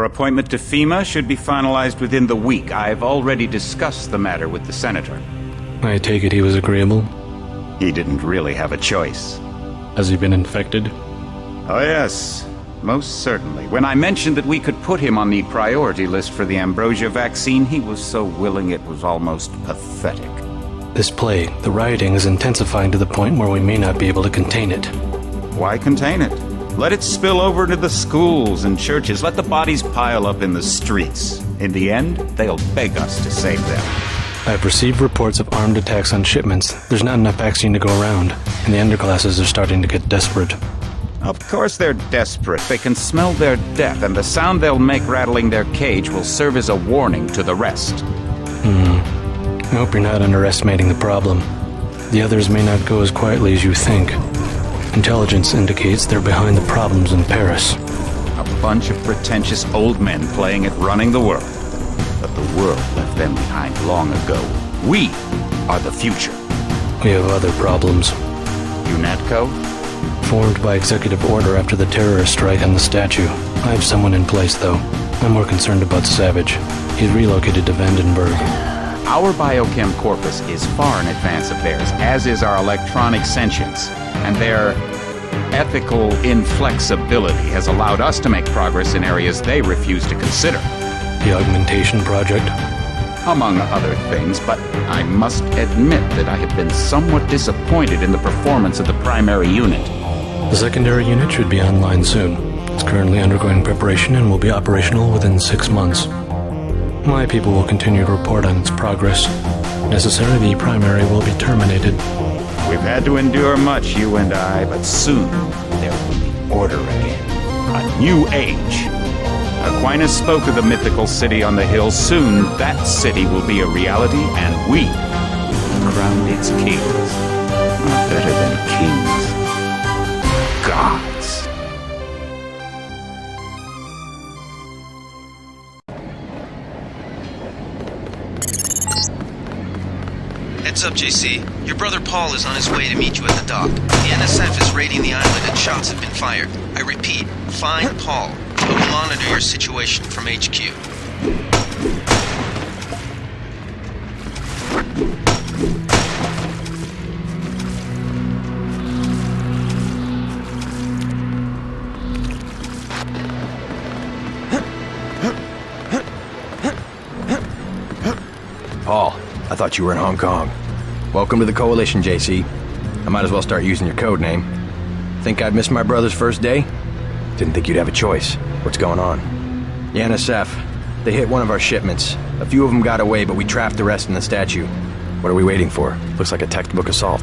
Your appointment to FEMA should be finalized within the week. I've already discussed the matter with the Senator. I take it he was agreeable? He didn't really have a choice. Has he been infected? Oh yes, most certainly. When I mentioned that we could put him on the priority list for the ambrosia vaccine, he was so willing it was almost pathetic. This plague, the rioting is intensifying to the point where we may not be able to contain it. Why contain it? Let it spill over to the schools and churches. Let the bodies pile up in the streets. In the end, they'll beg us to save them. I've received reports of armed attacks on shipments. There's not enough vaccine to go around, and the underclasses are starting to get desperate. Of course they're desperate. They can smell their death, and the sound they'll make rattling their cage will serve as a warning to the rest. I hope you're not underestimating the problem. The others may not go as quietly as you think. Intelligence indicates they're behind the problems in Paris. A bunch of pretentious old men playing at running the world. But the world left them behind long ago. We are the future. We have other problems. UNATCO? Formed by executive order after the terrorist strike on the statue. I have someone in place, though. I'm more concerned about Savage. He's relocated to Vandenberg. Our biochem corpus is far in advance of theirs, as is our electronic sentience. And their ethical inflexibility has allowed us to make progress in areas they refuse to consider. The augmentation project? Among other things, but I must admit that I have been somewhat disappointed in the performance of the primary unit. The secondary unit should be online soon. It's currently undergoing preparation and will be operational within 6 months. My people will continue to report on its progress. If necessary, the primary will be terminated. We've had to endure much, you and I, but soon there will be order again. A new age. Aquinas spoke of the mythical city on the hill. Soon that city will be a reality, and we will crown its kings. Not better than kings. Gods. Heads up, JC. Your brother Paul is on his way to meet you at the dock. The NSF is raiding the island and shots have been fired. I repeat, find Paul. I will monitor your situation from HQ. Paul, I thought you were in Hong Kong. Welcome to the Coalition, JC. I might as well start using your code name. Think I've missed my brother's first day? Didn't think you'd have a choice. What's going on? The NSF. They hit one of our shipments. A few of them got away, but we trapped the rest in the statue. What are we waiting for? Looks like a textbook assault.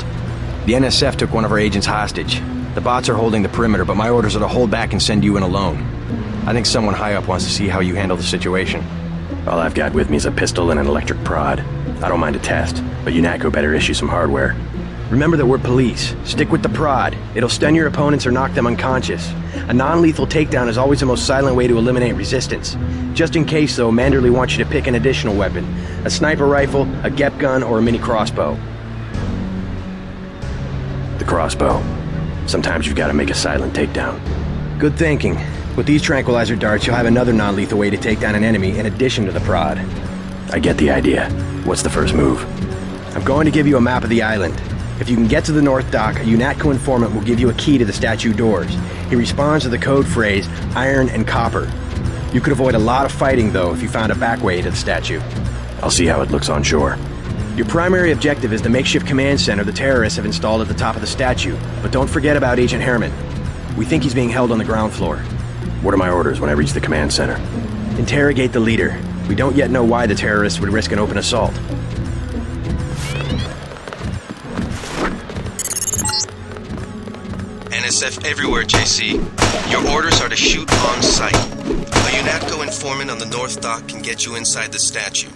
The NSF took one of our agents hostage. The bots are holding the perimeter, but my orders are to hold back and send you in alone. I think someone high up wants to see how you handle the situation. All I've got with me is a pistol and an electric prod. I don't mind a test, but UNATCO better issue some hardware. Remember that we're police. Stick with the prod. It'll stun your opponents or knock them unconscious. A non-lethal takedown is always the most silent way to eliminate resistance. Just in case, though, Manderley wants you to pick an additional weapon. A sniper rifle, a GEP gun, or a mini crossbow. The crossbow. Sometimes you've got to make a silent takedown. Good thinking. With these tranquilizer darts, you'll have another non-lethal way to take down an enemy in addition to the prod. I get the idea. What's the first move? I'm going to give you a map of the island. If you can get to the North Dock, a UNATCO informant will give you a key to the statue doors. He responds to the code phrase, iron and copper. You could avoid a lot of fighting, though, if you found a back way to the statue. I'll see how it looks on shore. Your primary objective is the makeshift command center the terrorists have installed at the top of the statue. But don't forget about Agent Herman. We think he's being held on the ground floor. What are my orders when I reach the command center? Interrogate the leader. We don't yet know why the terrorists would risk an open assault. NSF everywhere, JC. Your orders are to shoot on sight. A UNATCO informant on the North Dock can get you inside the statue.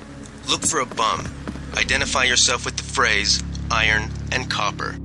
Look for a bum. Identify yourself with the phrase, iron and copper.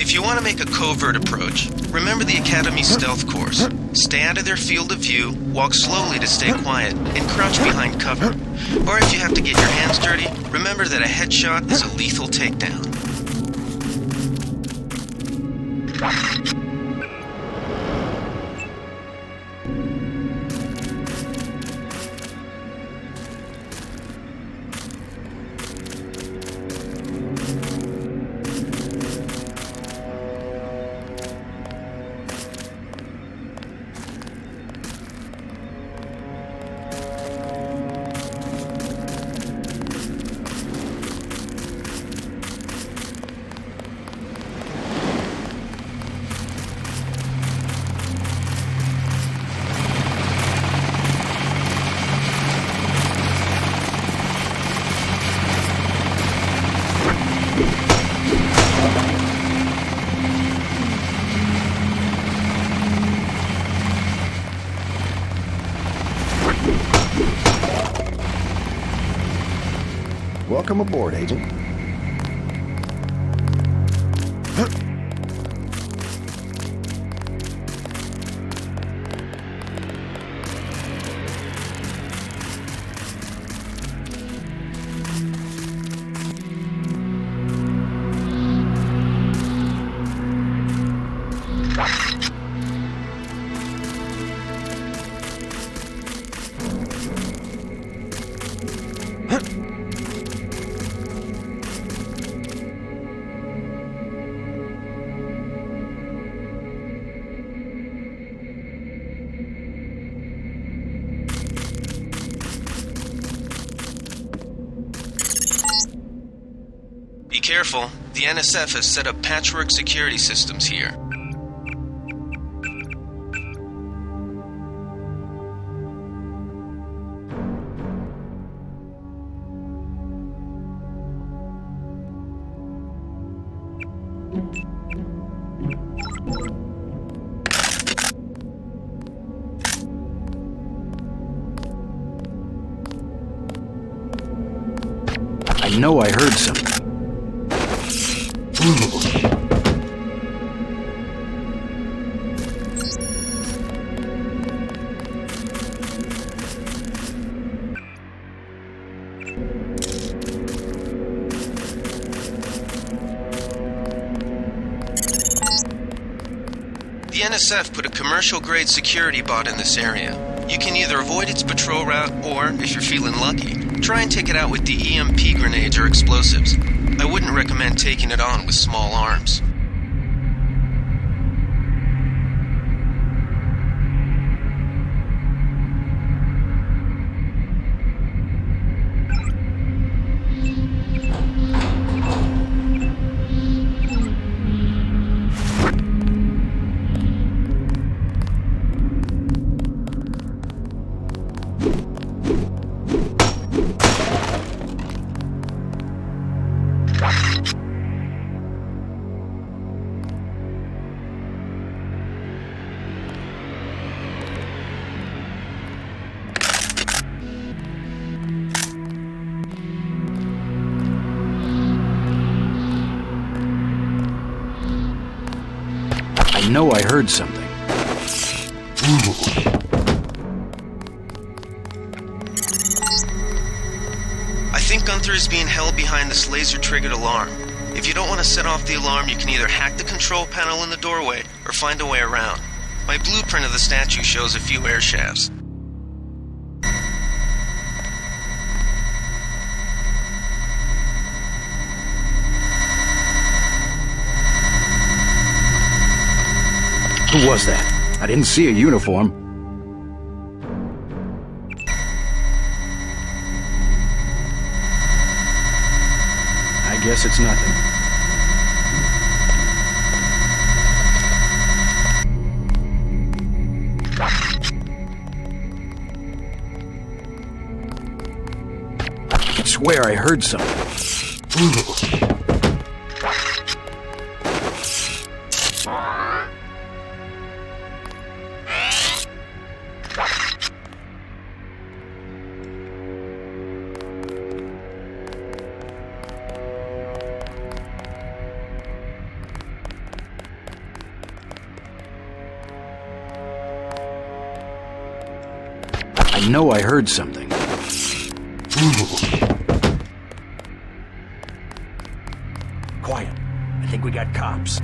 If you want to make a covert approach, remember the Academy stealth course. Stay out of their field of view, walk slowly to stay quiet, and crouch behind cover. Or if you have to get your hands dirty, remember that a headshot is a lethal takedown. Welcome aboard, Agent. Be careful, the NSF has set up patchwork security systems here. I know I heard something. The NSF put a commercial-grade security bot in this area. You can either avoid its patrol route, or, if you're feeling lucky, try and take it out with the EMP grenades or explosives. I wouldn't recommend taking it on with small arms. I know I heard something. I think Gunther is being held behind this laser-triggered alarm. If you don't want to set off the alarm, you can either hack the control panel in the doorway or find a way around. My blueprint of the statue shows a few air shafts. Who was that? I didn't see a uniform. I guess it's nothing. I swear I heard something. Ooh. know I heard something. Quiet. I think we got cops.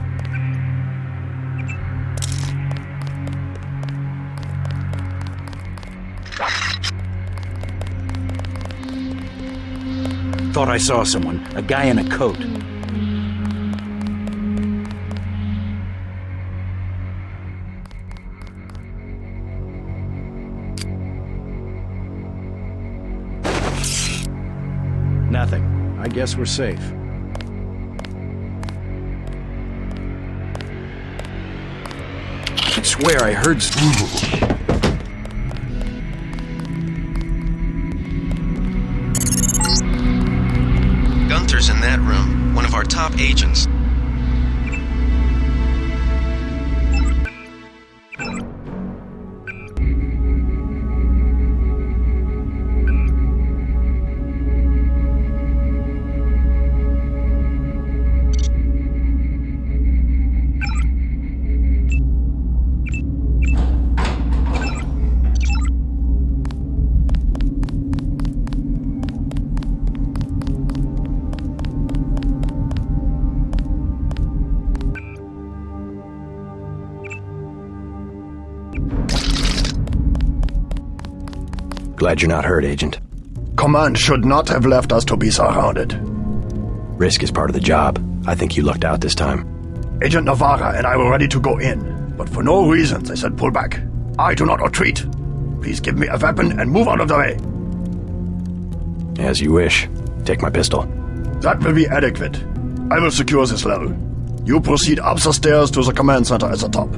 Thought I saw someone. A guy in a coat. Nothing. I guess we're safe. I swear I heard Gunther's in that room, one of our top agents. Glad you're not hurt, Agent. Command should not have left us to be surrounded. Risk is part of the job. I think you lucked out this time. Agent Navarra and I were ready to go in, but for no reason they said pull back. I do not retreat. Please give me a weapon and move out of the way. As you wish. Take my pistol. That will be adequate. I will secure this level. You proceed up the stairs to the command center at the top.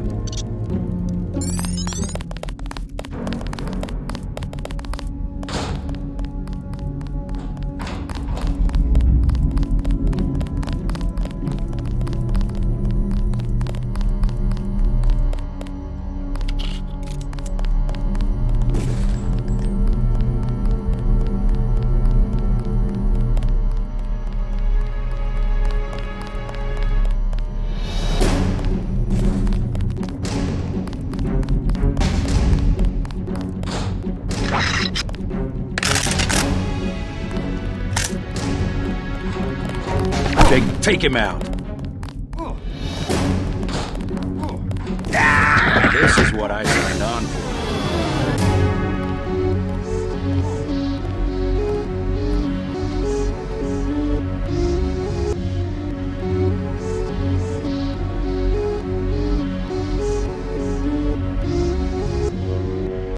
Take him out. This is what I signed on for.